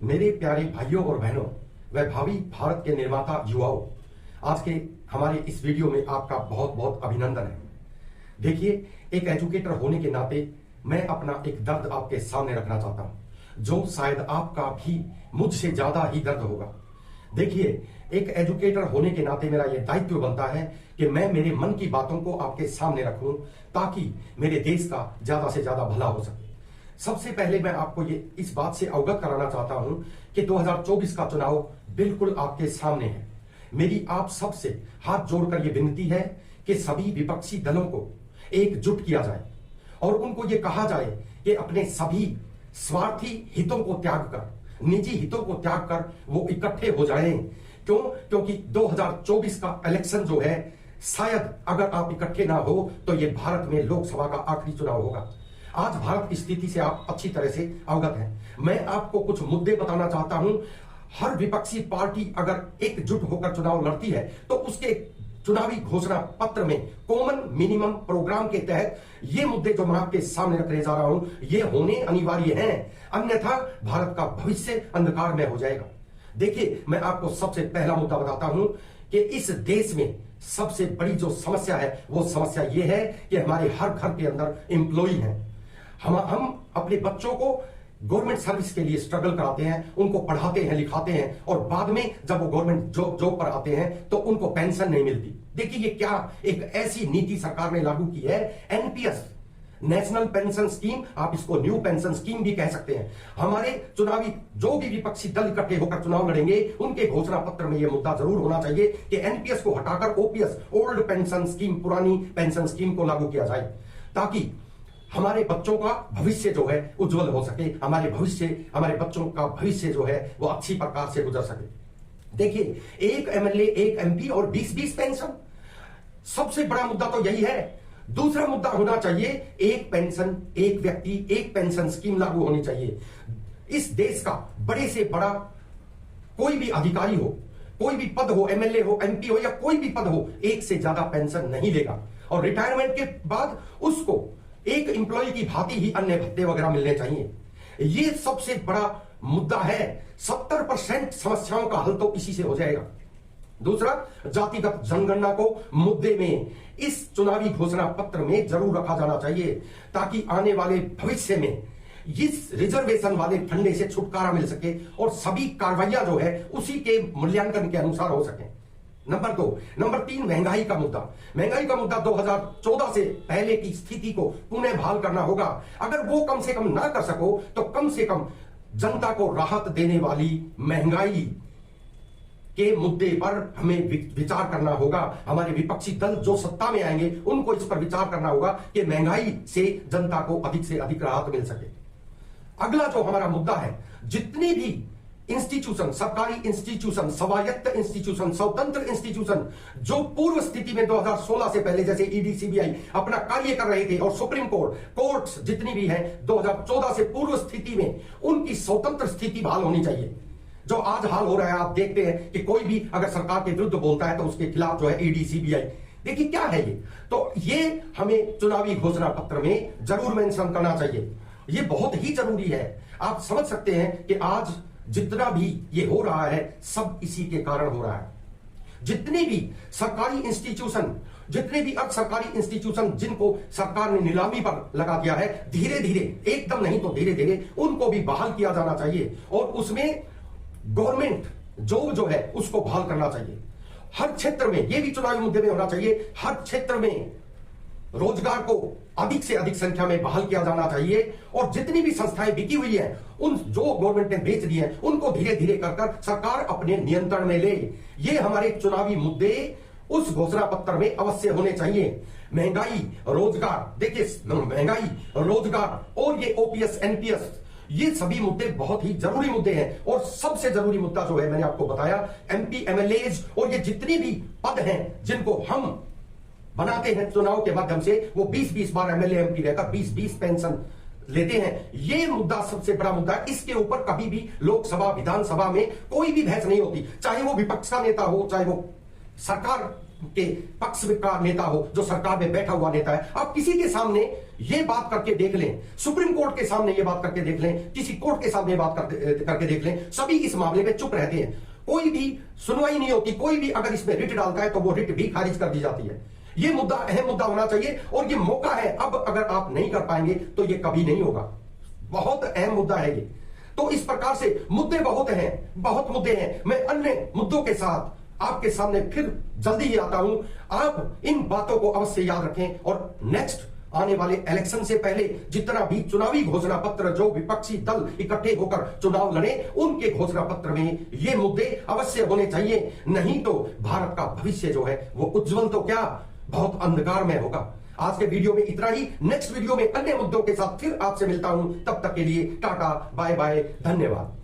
मेरे प्यारे भाइयों और बहनों व भावी भारत के निर्माता युवाओं, आज के हमारे इस वीडियो में आपका बहुत बहुत अभिनंदन है। देखिए, एक एजुकेटर होने के नाते मैं अपना एक दर्द आपके सामने रखना चाहता हूं, जो शायद आपका भी मुझसे ज्यादा ही दर्द होगा। देखिए, एक एजुकेटर होने के नाते मेरा यह दायित्व बनता है कि मैं मेरे मन की बातों को आपके सामने रखूं, ताकि मेरे देश का ज्यादा से ज्यादा भला हो सके। सबसे पहले मैं आपको ये इस बात से अवगत कराना चाहता हूं कि 2024 का चुनाव बिल्कुल आपके सामने है। मेरी आप सबसे हाथ जोड़कर यह विनती है कि सभी विपक्षी दलों को एकजुट किया जाए और उनको ये कहा जाए कि अपने सभी स्वार्थी हितों को त्याग कर, निजी हितों को त्याग कर वो इकट्ठे हो जाएं। क्यों? क्योंकि 2024 का इलेक्शन जो है, शायद अगर आप इकट्ठे ना हो तो ये भारत में लोकसभा का आखिरी चुनाव होगा। आज भारत की स्थिति से आप अच्छी तरह से अवगत हैं। मैं आपको कुछ मुद्दे बताना चाहता हूं। हर विपक्षी पार्टी अगर एकजुट होकर चुनाव लड़ती है तो उसके चुनावी घोषणा पत्र में कॉमन मिनिमम प्रोग्राम के तहत ये मुद्दे जो मैं आपके सामने रखने जा रहा हूं, ये होने अनिवार्य हैं, अन्यथा भारत का भविष्य अंधकार में हो जाएगा। देखिए, मैं आपको सबसे पहला मुद्दा बताता हूं कि इस देश में सबसे बड़ी जो समस्या है, वो समस्या ये है कि हमारे हर घर के अंदर एम्प्लॉय हैं। हम अपने बच्चों को गवर्नमेंट सर्विस के लिए स्ट्रगल कराते हैं, उनको पढ़ाते हैं, लिखाते हैं, और बाद में जब वो गवर्नमेंट जॉब पर आते हैं तो उनको पेंशन नहीं मिलती। देखिए, ये क्या एक ऐसी नीति सरकार ने लागू की है, एनपीएस, नेशनल पेंशन स्कीम, आप इसको न्यू पेंशन स्कीम भी कह सकते हैं। हमारे चुनावी जो भी विपक्षी दल इकट्ठे होकर चुनाव लड़ेंगे, उनके घोषणा पत्र में यह मुद्दा जरूर होना चाहिए कि एनपीएस को हटाकर ओपीएस, ओल्ड पेंशन स्कीम, पुरानी पेंशन स्कीम को लागू किया जाए, ताकि हमारे बच्चों का भविष्य जो है उज्जवल हो सके, हमारे बच्चों का भविष्य जो है वो अच्छी प्रकार से गुजर सके। देखिए, एक एमएलए, एक एमपी और 20-20 पेंशन, सबसे बड़ा मुद्दा तो यही है। दूसरा मुद्दा होना चाहिए एक पेंशन, एक व्यक्ति, एक पेंशन स्कीम लागू होनी चाहिए। इस देश का बड़े से बड़ा कोई भी अधिकारी हो, कोई भी पद हो, एमएलए हो, एमपी हो या कोई भी पद हो, एक से ज्यादा पेंशन नहीं लेगा, और रिटायरमेंट के बाद उसको एक एम्प्लॉय की भांति ही अन्य भत्ते वगैरह मिलने चाहिए। ये सबसे बड़ा मुद्दा है। 70% समस्याओं का हल तो इसी से हो जाएगा। दूसरा, जातिगत जनगणना को मुद्दे में इस चुनावी घोषणा पत्र में जरूर रखा जाना चाहिए, ताकि आने वाले भविष्य में इस रिजर्वेशन वाले फंडे से छुटकारा मिल सके और सभी कार्रवाइयां जो है उसी के मूल्यांकन के अनुसार हो सके। नंबर 2, नंबर 3, महंगाई का मुद्दा। महंगाई का मुद्दा 2014 से पहले की स्थिति को पुनः बहाल करना होगा। अगर वो कम से कम ना कर सको तो कम से कम जनता को राहत देने वाली महंगाई के मुद्दे पर हमें विचार करना होगा। हमारे विपक्षी दल जो सत्ता में आएंगे उनको इस पर विचार करना होगा कि महंगाई से जनता को अधिक से अधिक राहत मिल सके। अगला जो हमारा मुद्दा है, जितनी भी इंस्टीट्यूशन, सरकारी इंस्टीट्यूशन, स्वायत्त इंस्टीट्यूशन, स्वतंत्र इंस्टीट्यूशन जो पूर्व स्थिति में 2016 से पहले जैसे ईडी, सीबीआई अपना कार्य कर रहे थे, और सुप्रीम कोर्ट्स जितनी भी हैं 2014 से पूर्व स्थिति में, उनकी स्वतंत्र स्थिति बहाल होनी चाहिए। जो आज हाल हो रहा है, आप देखते हैं कि कोई भी अगर सरकार के विरुद्ध बोलता है तो उसके खिलाफ जो है ईडी, सीबीआई। देखिए क्या है ये, तो ये हमें चुनावी घोषणा पत्र में जरूर मेंशन करना चाहिए। ये बहुत ही जरूरी है। आप समझ सकते हैं कि आज जितना भी ये हो रहा है, सब इसी के कारण हो रहा है। जितने भी सरकारी इंस्टीट्यूशन, जितने भी अर्ध सरकारी इंस्टीट्यूशन जिनको सरकार ने नीलामी पर लगा दिया है, धीरे धीरे, एकदम नहीं तो धीरे धीरे उनको भी बहाल किया जाना चाहिए, और उसमें गवर्नमेंट जॉब जो है उसको बहाल करना चाहिए। हर क्षेत्र में, ये भी चुनावी मुद्दे में होना चाहिए, हर क्षेत्र में रोजगार को अधिक से अधिक संख्या में बहाल किया जाना चाहिए, और जितनी भी संस्थाएं बिकी हुई हैं, उन जो गवर्नमेंट ने बेच दी हैं, उनको धीरे धीरे कर सरकार अपने नियंत्रण में ले। ये हमारे चुनावी मुद्दे उस घोषणा पत्र में अवश्य होने चाहिए। महंगाई, रोजगार, देखिए महंगाई, रोजगार और ये ओपीएस, एनपीएस, ये सभी मुद्दे बहुत ही जरूरी मुद्दे हैं। और सबसे जरूरी मुद्दा जो है, मैंने आपको बताया, एमपी, एमएलएज और ये जितनी भी पद हैं जिनको हम बनाते हैं चुनाव के माध्यम से, वो 20-20 बार एमएलए, एमपी रहकर 20-20 पेंशन लेते हैं। ये मुद्दा सबसे बड़ा मुद्दा है। इसके ऊपर कभी भी लोकसभा, विधानसभा में कोई भी बहस नहीं होती, चाहे वो विपक्ष का नेता हो, चाहे वो सरकार के पक्ष का नेता हो, जो सरकार में बैठा हुआ नेता है, आप किसी के सामने ये बात करके देख लें, सुप्रीम कोर्ट के सामने ये बात करके देख लें, किसी कोर्ट के सामने ये बात करके देख लें, सभी इस मामले में चुप रहते हैं, कोई भी सुनवाई नहीं होती। कोई भी अगर इसमें रिट डालता है तो वो रिट भी खारिज कर दी जाती है। ये मुद्दा अहम मुद्दा होना चाहिए और ये मौका है। अब अगर आप नहीं कर पाएंगे तो ये कभी नहीं होगा। बहुत अहम मुद्दा है ये। तो इस प्रकार से मुद्दे बहुत हैं, बहुत मुद्दे हैं। मैं अन्य मुद्दों के साथ आपके सामने फिर जल्दी ही आता हूं। आप इन बातों को अवश्य याद रखें और नेक्स्ट आने वाले इलेक्शन से पहले जितना भी चुनावी घोषणा पत्र जो विपक्षी दल इकट्ठे होकर चुनाव लड़े, उनके घोषणा पत्र में ये मुद्दे अवश्य होने चाहिए। नहीं तो भारत का भविष्य जो है वो उज्जवल तो क्या, बहुत अंधकार में होगा। आज के वीडियो में इतना ही। नेक्स्ट वीडियो में अन्य मुद्दों के साथ फिर आपसे मिलता हूं। तब तक के लिए टाटा, बाय बाय, धन्यवाद।